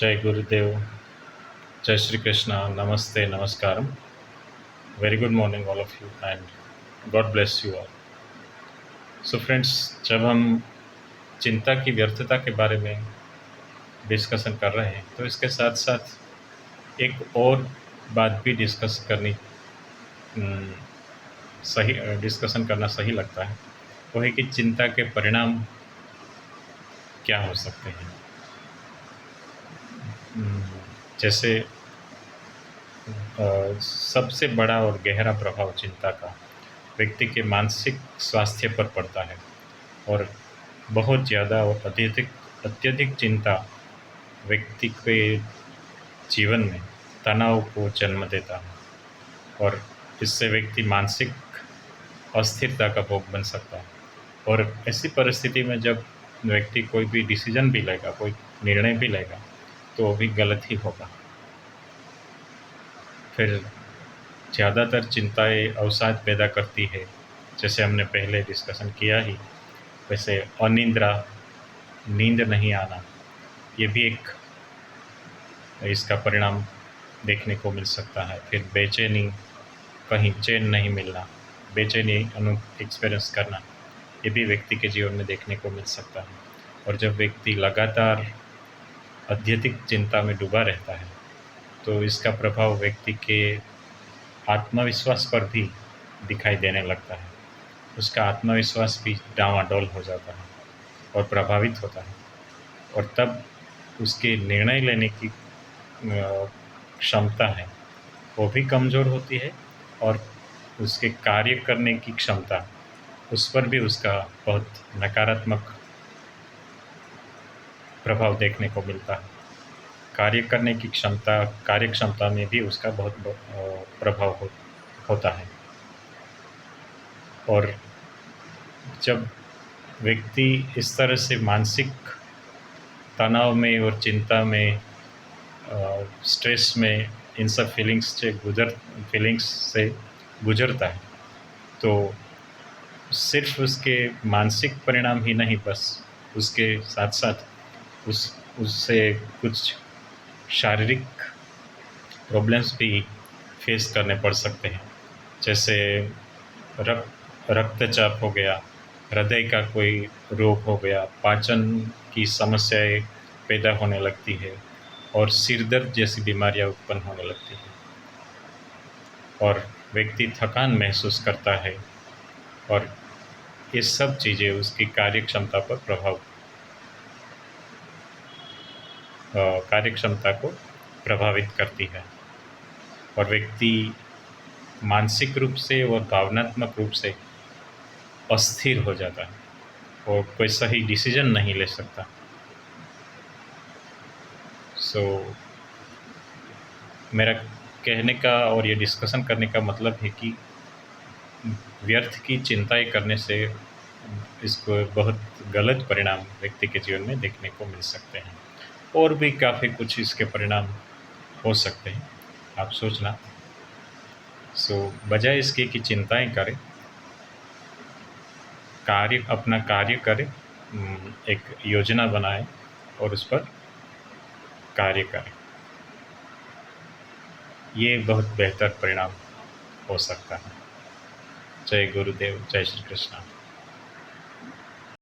जय गुरुदेव, जय श्री कृष्णा, नमस्ते, नमस्कारम। Very good morning all of you and God bless you all. So friends, जब हम चिंता की व्यर्थता के बारे में डिस्कशन कर रहे हैं तो इसके साथ साथ एक और बात भी अम, सही डिस्कशन करना सही लगता है। वो है कि चिंता के परिणाम क्या हो सकते हैं। अम, जैसे सबसे बड़ा और गहरा प्रभाव चिंता का व्यक्ति के मानसिक स्वास्थ्य पर पड़ता है और बहुत ज़्यादा और अत्यधिक अत्यधिक चिंता व्यक्ति के जीवन में तनाव को जन्म देता है और इससे व्यक्ति मानसिक अस्थिरता का भोग बन सकता है। और ऐसी परिस्थिति में जब व्यक्ति कोई भी डिसीजन भी लेगा, कोई निर्णय भी लेगा, तो वो भी गलत ही होगा। फिर ज़्यादातर चिंताएँ अवसाद पैदा करती है, जैसे हमने पहले डिस्कशन किया ही। वैसे अनिद्रा, नींद नहीं आना, ये भी एक इसका परिणाम देखने को मिल सकता है। फिर बेचैनी, कहीं चैन नहीं मिलना, बेचैनी एक्सपीरियंस करना, ये भी व्यक्ति के जीवन में देखने को मिल सकता है। और जब व्यक्ति लगातार अत्यधिक चिंता में डूबा रहता है तो इसका प्रभाव व्यक्ति के आत्मविश्वास पर भी दिखाई देने लगता है। उसका आत्मविश्वास भी डामाडोल हो जाता है और प्रभावित होता है, और तब उसके निर्णय लेने की क्षमता है वो भी कमज़ोर होती है, और उसके कार्य करने की क्षमता, उस पर भी उसका बहुत नकारात्मक प्रभाव देखने को मिलता है। कार्य करने की क्षमता, कार्यक्षमता में भी उसका बहुत प्रभाव होता है। और जब व्यक्ति इस तरह से मानसिक तनाव में और चिंता में, स्ट्रेस में, इन सब फीलिंग्स से गुजरता है, तो सिर्फ उसके मानसिक परिणाम ही नहीं, बस उसके साथ साथ उससे कुछ शारीरिक प्रॉब्लम्स भी फेस करने पड़ सकते हैं। जैसे रक्तचाप हो गया, हृदय का कोई रोग हो गया, पाचन की समस्याएं पैदा होने लगती है और सिर दर्द जैसी बीमारियां उत्पन्न होने लगती हैं, और व्यक्ति थकान महसूस करता है, और ये सब चीज़ें उसकी कार्यक्षमता को प्रभावित करती है, और व्यक्ति मानसिक रूप से और भावनात्मक रूप से अस्थिर हो जाता है और कोई सही डिसीजन नहीं ले सकता। सो मेरा कहने का और ये डिस्कशन करने का मतलब है कि व्यर्थ की चिंताएं करने से इसको बहुत गलत परिणाम व्यक्ति के जीवन में देखने को मिल सकते हैं, और भी काफ़ी कुछ इसके परिणाम हो सकते हैं, आप सोचना। सो बजाय इसके कि चिंताएं करें, अपना कार्य करें, एक योजना बनाएं और उस पर कार्य करें, ये बहुत बेहतर परिणाम हो सकता है। जय गुरुदेव, जय श्री कृष्णा।